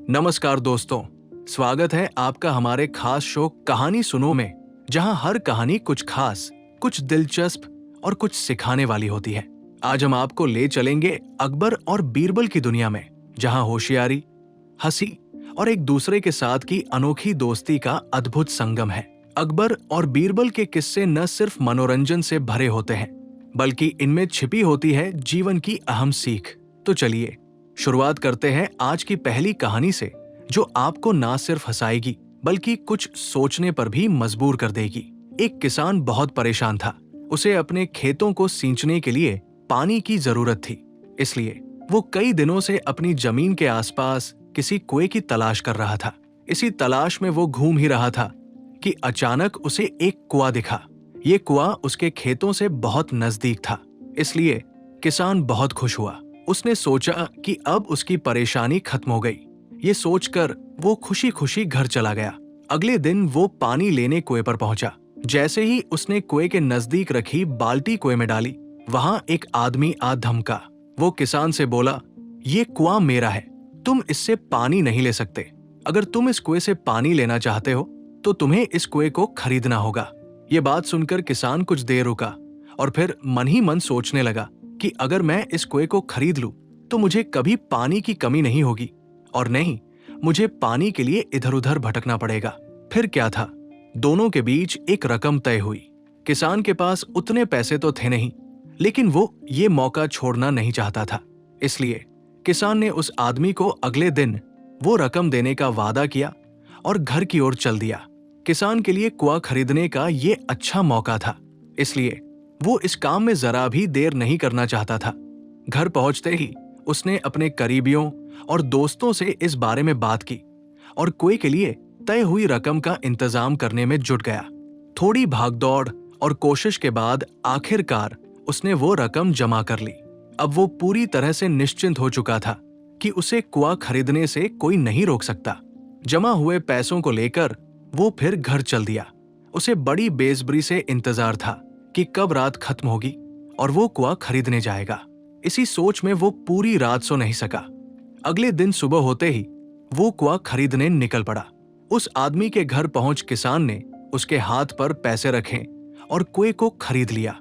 नमस्कार दोस्तों, स्वागत है आपका हमारे खास शो कहानी सुनो में, जहां हर कहानी कुछ खास, कुछ दिलचस्प और कुछ सिखाने वाली होती है। आज हम आपको ले चलेंगे अकबर और बीरबल की दुनिया में, जहां होशियारी, हंसी और एक दूसरे के साथ की अनोखी दोस्ती का अद्भुत संगम है। अकबर और बीरबल के किस्से न सिर्फ मनोरंजन से भरे होते हैं, बल्कि इनमें छिपी होती है जीवन की अहम सीख। तो चलिए शुरुआत करते हैं आज की पहली कहानी से, जो आपको ना सिर्फ हंसाएगी बल्कि कुछ सोचने पर भी मजबूर कर देगी। एक किसान बहुत परेशान था। उसे अपने खेतों को सींचने के लिए पानी की जरूरत थी, इसलिए वो कई दिनों से अपनी जमीन के आसपास किसी कुएं की तलाश कर रहा था। इसी तलाश में वो घूम ही रहा था कि अचानक उसे एक कुआं दिखा। ये कुआं उसके खेतों से बहुत नजदीक था, इसलिए किसान बहुत खुश हुआ। उसने सोचा कि अब उसकी परेशानी खत्म हो गई। ये सोचकर वो खुशी खुशी घर चला गया। अगले दिन वो पानी लेने कुएं पर पहुंचा। जैसे ही उसने कुएं के नजदीक रखी बाल्टी कुएं में डाली, वहां एक आदमी आ धमका। वो किसान से बोला, ये कुआं मेरा है, तुम इससे पानी नहीं ले सकते। अगर तुम इस कुएं से पानी लेना चाहते हो तो तुम्हें इस कुएं को खरीदना होगा। ये बात सुनकर किसान कुछ देर रुका और फिर मन ही मन सोचने लगा कि अगर मैं इस कुएं को खरीद लूं तो मुझे कभी पानी की कमी नहीं होगी और नहीं मुझे पानी के लिए इधर उधर भटकना पड़ेगा। फिर क्या था, दोनों के बीच एक रकम तय हुई। किसान के पास उतने पैसे तो थे नहीं, लेकिन वो ये मौका छोड़ना नहीं चाहता था। इसलिए किसान ने उस आदमी को अगले दिन वो रकम देने का वादा किया और घर की ओर चल दिया। किसान के लिए कुआं खरीदने का ये अच्छा मौका था, इसलिए वो इस काम में जरा भी देर नहीं करना चाहता था। घर पहुंचते ही उसने अपने करीबियों और दोस्तों से इस बारे में बात की और कुएं के लिए तय हुई रकम का इंतजाम करने में जुट गया। थोड़ी भागदौड़ और कोशिश के बाद आखिरकार उसने वो रकम जमा कर ली। अब वो पूरी तरह से निश्चिंत हो चुका था कि उसे कुआं खरीदने से कोई नहीं रोक सकता। जमा हुए पैसों को लेकर वो फिर घर चल दिया। उसे बड़ी बेसब्री से इंतजार था कि कब रात खत्म होगी और वो कुआं खरीदने जाएगा। इसी सोच में वो पूरी रात सो नहीं सका। अगले दिन सुबह होते ही वो कुआं खरीदने निकल पड़ा। उस आदमी के घर पहुंच किसान ने उसके हाथ पर पैसे रखे और कुएं को खरीद लिया।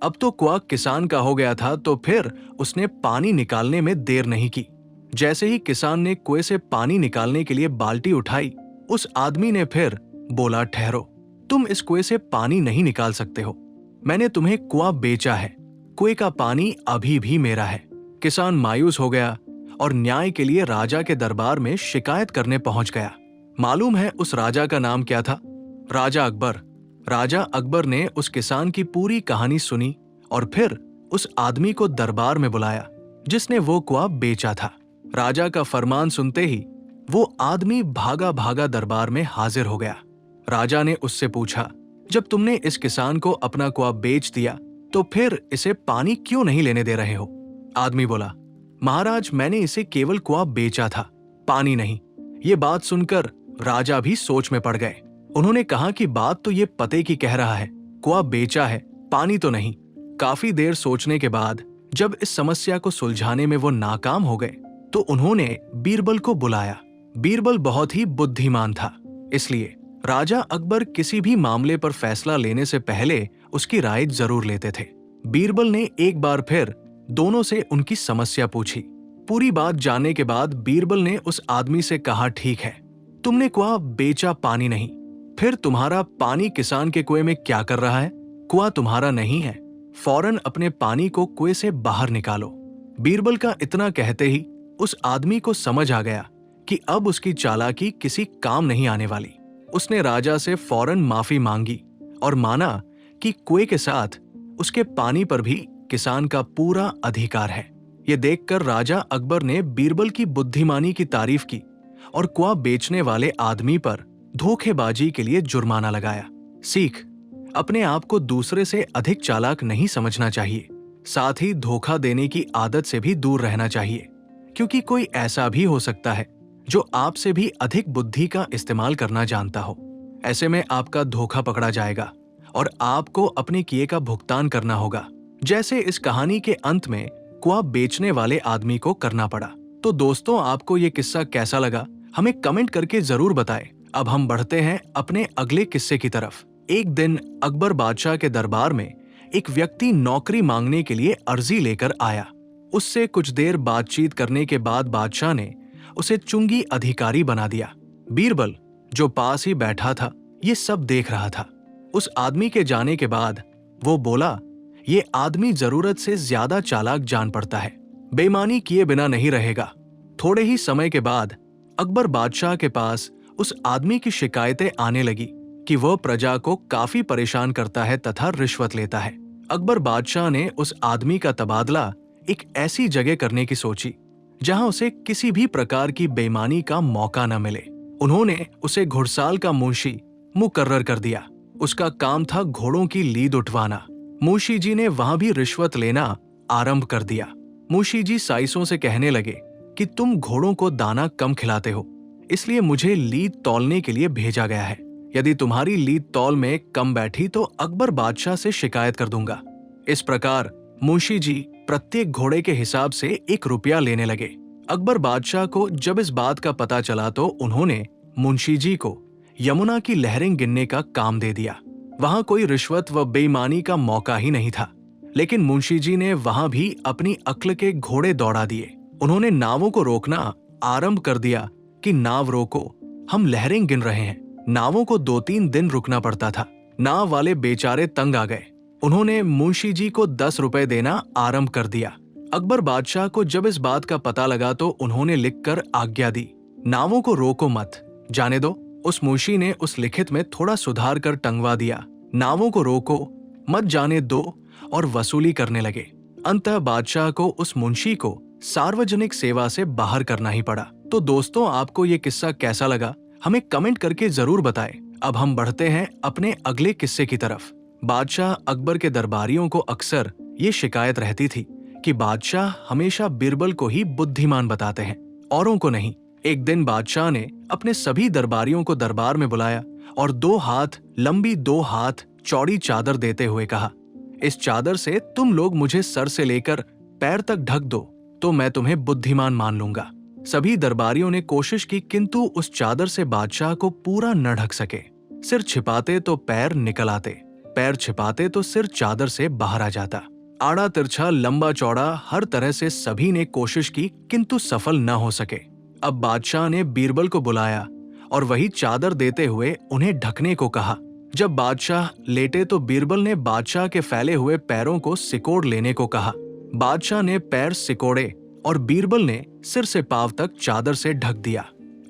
अब तो कुआं किसान का हो गया था, तो फिर उसने पानी निकालने में देर नहीं की। जैसे ही किसान ने कुएं से पानी निकालने के लिए बाल्टी उठाई, उस आदमी ने फिर बोला, ठहरो, तुम इस कुएं से पानी नहीं निकाल सकते हो। मैंने तुम्हें कुआं बेचा है, कुएं का पानी अभी भी मेरा है। किसान मायूस हो गया और न्याय के लिए राजा के दरबार में शिकायत करने पहुंच गया। मालूम है उस राजा का नाम क्या था? राजा अकबर। राजा अकबर ने उस किसान की पूरी कहानी सुनी और फिर उस आदमी को दरबार में बुलाया जिसने वो कुआं बेचा था। राजा का फरमान सुनते ही वो आदमी भागा भागा दरबार में हाजिर हो गया। राजा ने उससे पूछा, जब तुमने इस किसान को अपना कुआं बेच दिया तो फिर इसे पानी क्यों नहीं लेने दे रहे हो? आदमी बोला, महाराज, मैंने इसे केवल कुआं बेचा था, पानी नहीं। ये बात सुनकर राजा भी सोच में पड़ गए। उन्होंने कहा कि बात तो ये पते की कह रहा है, कुआं बेचा है, पानी तो नहीं। काफी देर सोचने के बाद जब इस समस्या को सुलझाने में वो नाकाम हो गए तो उन्होंने बीरबल को बुलाया। बीरबल बहुत ही बुद्धिमान था, इसलिए राजा अकबर किसी भी मामले पर फैसला लेने से पहले उसकी राय जरूर लेते थे। बीरबल ने एक बार फिर दोनों से उनकी समस्या पूछी। पूरी बात जानने के बाद बीरबल ने उस आदमी से कहा, ठीक है, तुमने कुआं बेचा, पानी नहीं, फिर तुम्हारा पानी किसान के कुएं में क्या कर रहा है? कुआं तुम्हारा नहीं है, फौरन अपने पानी को कुएं से बाहर निकालो। बीरबल का इतना कहते ही उस आदमी को समझ आ गया कि अब उसकी चालाकी किसी काम नहीं आने वाली। उसने राजा से फौरन माफी मांगी और माना कि कुएं के साथ उसके पानी पर भी किसान का पूरा अधिकार है। ये देखकर राजा अकबर ने बीरबल की बुद्धिमानी की तारीफ की और कुआं बेचने वाले आदमी पर धोखेबाजी के लिए जुर्माना लगाया। सीख, अपने आप को दूसरे से अधिक चालाक नहीं समझना चाहिए, साथ ही धोखा देने की आदत से भी दूर रहना चाहिए, क्योंकि कोई ऐसा भी हो सकता है जो आपसे भी अधिक बुद्धि का इस्तेमाल करना जानता हो। ऐसे में आपका धोखा पकड़ा जाएगा और आपको अपने किए का भुगतान करना होगा, जैसे इस कहानी के अंत में कुआं बेचने वाले आदमी को करना पड़ा। तो दोस्तों, आपको ये किस्सा कैसा लगा हमें कमेंट करके जरूर बताएं। अब हम बढ़ते हैं अपने अगले किस्से की तरफ। एक दिन अकबर बादशाह के दरबार में एक व्यक्ति नौकरी मांगने के लिए अर्जी लेकर आया। उससे कुछ देर बातचीत करने के बाद बादशाह ने उसे चुंगी अधिकारी बना दिया। बीरबल, जो पास ही बैठा था, ये सब देख रहा था। उस आदमी के जाने के बाद वो बोला, ये आदमी जरूरत से ज्यादा चालाक जान पड़ता है, बेईमानी किए बिना नहीं रहेगा। थोड़े ही समय के बाद अकबर बादशाह के पास उस आदमी की शिकायतें आने लगी कि वह प्रजा को काफी परेशान करता है तथा रिश्वत लेता है। अकबर बादशाह ने उस आदमी का तबादला एक ऐसी जगह करने की सोची जहां उसे किसी भी प्रकार की बेईमानी का मौका न मिले। उन्होंने उसे घुड़साल का मुंशी मुकर्रर कर दिया। उसका काम था घोड़ों की लीद उठवाना। मुंशी जी ने वहां भी रिश्वत लेना आरंभ कर दिया। मुंशी जी साइसों से कहने लगे कि तुम घोड़ों को दाना कम खिलाते हो, इसलिए मुझे लीद तौलने के लिए भेजा गया है। यदि तुम्हारी लीद तौल में कम बैठी तो अकबर बादशाह से शिकायत कर दूंगा। इस प्रकार मुंशी जी प्रत्येक घोड़े के हिसाब से 1 रुपया लेने लगे। अकबर बादशाह को जब इस बात का पता चला तो उन्होंने मुंशी जी को यमुना की लहरें गिनने का काम दे दिया। वहां कोई रिश्वत व बेईमानी का मौका ही नहीं था, लेकिन मुंशी जी ने वहां भी अपनी अक्ल के घोड़े दौड़ा दिए। उन्होंने नावों को रोकना आरंभ कर दिया कि नाव रोको, हम लहरें गिन रहे हैं। नावों को 2-3 दिन रुकना पड़ता था। नाव वाले बेचारे तंग आ गए। उन्होंने मुंशी जी को 10 रुपए देना आरंभ कर दिया। अकबर बादशाह को जब इस बात का पता लगा तो उन्होंने लिखकर आज्ञा दी, नावों को रोको मत, जाने दो। उस मुंशी ने उस लिखित में थोड़ा सुधार कर टंगवा दिया, नावों को रोको मत, जाने दो, और वसूली करने लगे। अंततः बादशाह को उस मुंशी को सार्वजनिक सेवा से बाहर करना ही पड़ा। तो दोस्तों, आपको ये किस्सा कैसा लगा हमें कमेंट करके जरूर बताएं। अब हम बढ़ते हैं अपने अगले किस्से की तरफ। बादशाह अकबर के दरबारियों को अक्सर ये शिकायत रहती थी कि बादशाह हमेशा बीरबल को ही बुद्धिमान बताते हैं, औरों को नहीं। एक दिन बादशाह ने अपने सभी दरबारियों को दरबार में बुलाया और 2 हाथ लंबी 2 हाथ चौड़ी चादर देते हुए कहा, इस चादर से तुम लोग मुझे सर से लेकर पैर तक ढक दो तो मैं तुम्हें बुद्धिमान मान लूंगा। सभी दरबारियों ने कोशिश की, किंतु उस चादर से बादशाह को पूरा न ढक सके। सिर छिपाते तो पैर निकल आते, पैर छिपाते तो सिर चादर से बाहर आ जाता। आड़ा तिरछा लंबा चौड़ा हर तरह से सभी ने कोशिश की, किंतु सफल न हो सके। अब बादशाह ने बीरबल को बुलाया और वही चादर देते हुए उन्हें ढकने को कहा। जब बादशाह लेटे तो बीरबल ने बादशाह के फैले हुए पैरों को सिकोड़ लेने को कहा। बादशाह ने पैर सिकोड़े और बीरबल ने सिर से पांव तक चादर से ढक दिया।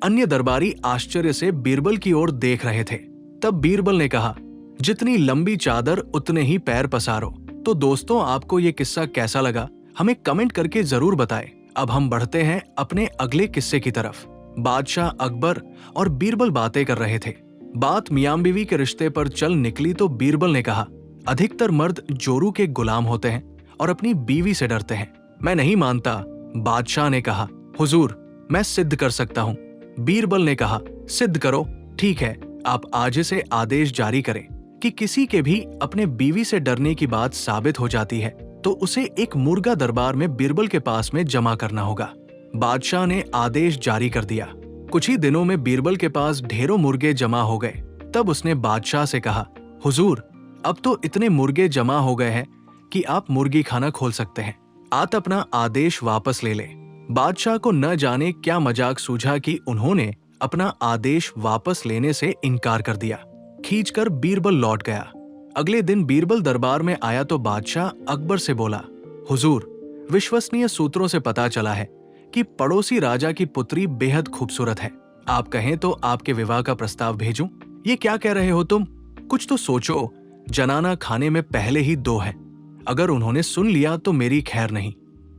अन्य दरबारी आश्चर्य से बीरबल की ओर देख रहे थे। तब बीरबल ने कहा, जितनी लंबी चादर उतने ही पैर पसारो। तो दोस्तों, आपको ये किस्सा कैसा लगा हमें कमेंट करके जरूर बताएं। अब हम बढ़ते हैं अपने अगले किस्से की तरफ। बादशाह अकबर और बीरबल बातें कर रहे थे। बात मियां बीवी के रिश्ते पर चल निकली तो बीरबल ने कहा, अधिकतर मर्द जोरू के गुलाम होते हैं और अपनी बीवी से डरते हैं। मैं नहीं मानता। बादशाह ने कहा, हुजूर, मैं सिद्ध कर सकता हूँ। बीरबल ने कहा, सिद्ध करो। ठीक है, आप आज से आदेश जारी करें कि किसी के भी अपने बीवी से डरने की बात साबित हो जाती है तो उसे एक मुर्गा दरबार में बीरबल के पास में जमा करना होगा। बादशाह ने आदेश जारी कर दिया। कुछ ही दिनों में बीरबल के पास ढेरों मुर्गे जमा हो गए। तब उसने बादशाह से कहा, हुजूर, अब तो इतने मुर्गे जमा हो गए हैं कि आप मुर्गी खाना खोल सकते हैं। आप अपना आदेश वापस ले ले। बादशाह को न जाने क्या मजाक सूझा कि उन्होंने अपना आदेश वापस लेने से इनकार कर दिया। खींचकर बीरबल लौट गया। अगले दिन बीरबल दरबार में आया तो बादशाह अकबर से बोला, हुजूर, विश्वसनीय सूत्रों से पता चला है कि पड़ोसी राजा की पुत्री बेहद खूबसूरत है। आप कहें तो आपके विवाह का प्रस्ताव भेजूं? ये क्या कह रहे हो तुम? कुछ तो सोचो। जनाना खाने में पहले ही 2 है। अगर उन्होंने सुन लिया तो मेरी खैर नहीं।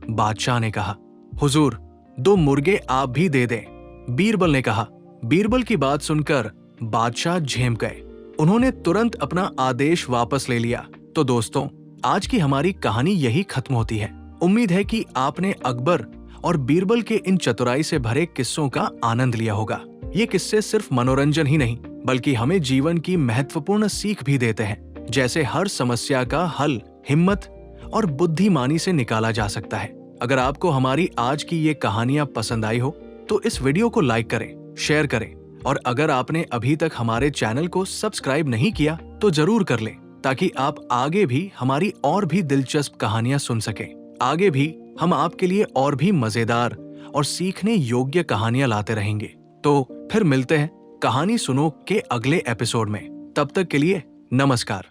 बादशाह ने कहा, हुजूर, 2 मुर्गे आप भी दे दें। बीरबल ने कहा। बीरबल की बात सुनकर बादशाह झेम गए। उन्होंने तुरंत अपना आदेश वापस ले लिया। तो दोस्तों, आज की हमारी कहानी यही खत्म होती है। उम्मीद है कि आपने अकबर और बीरबल के इन चतुराई से भरे किस्सों का आनंद लिया होगा। ये किस्से सिर्फ मनोरंजन ही नहीं बल्कि हमें जीवन की महत्वपूर्ण सीख भी देते हैं, जैसे हर समस्या का हल हिम्मत और बुद्धिमानी से निकाला जा सकता है। अगर आपको हमारी आज की ये कहानियां पसंद आई हो तो इस वीडियो को लाइक करें, शेयर करें और अगर आपने अभी तक हमारे चैनल को सब्सक्राइब नहीं किया तो जरूर कर लें, ताकि आप आगे भी हमारी और भी दिलचस्प कहानियां सुन सकें। आगे भी हम आपके लिए और भी मजेदार और सीखने योग्य कहानियां लाते रहेंगे। तो फिर मिलते हैं कहानी सुनो के अगले एपिसोड में। तब तक के लिए नमस्कार।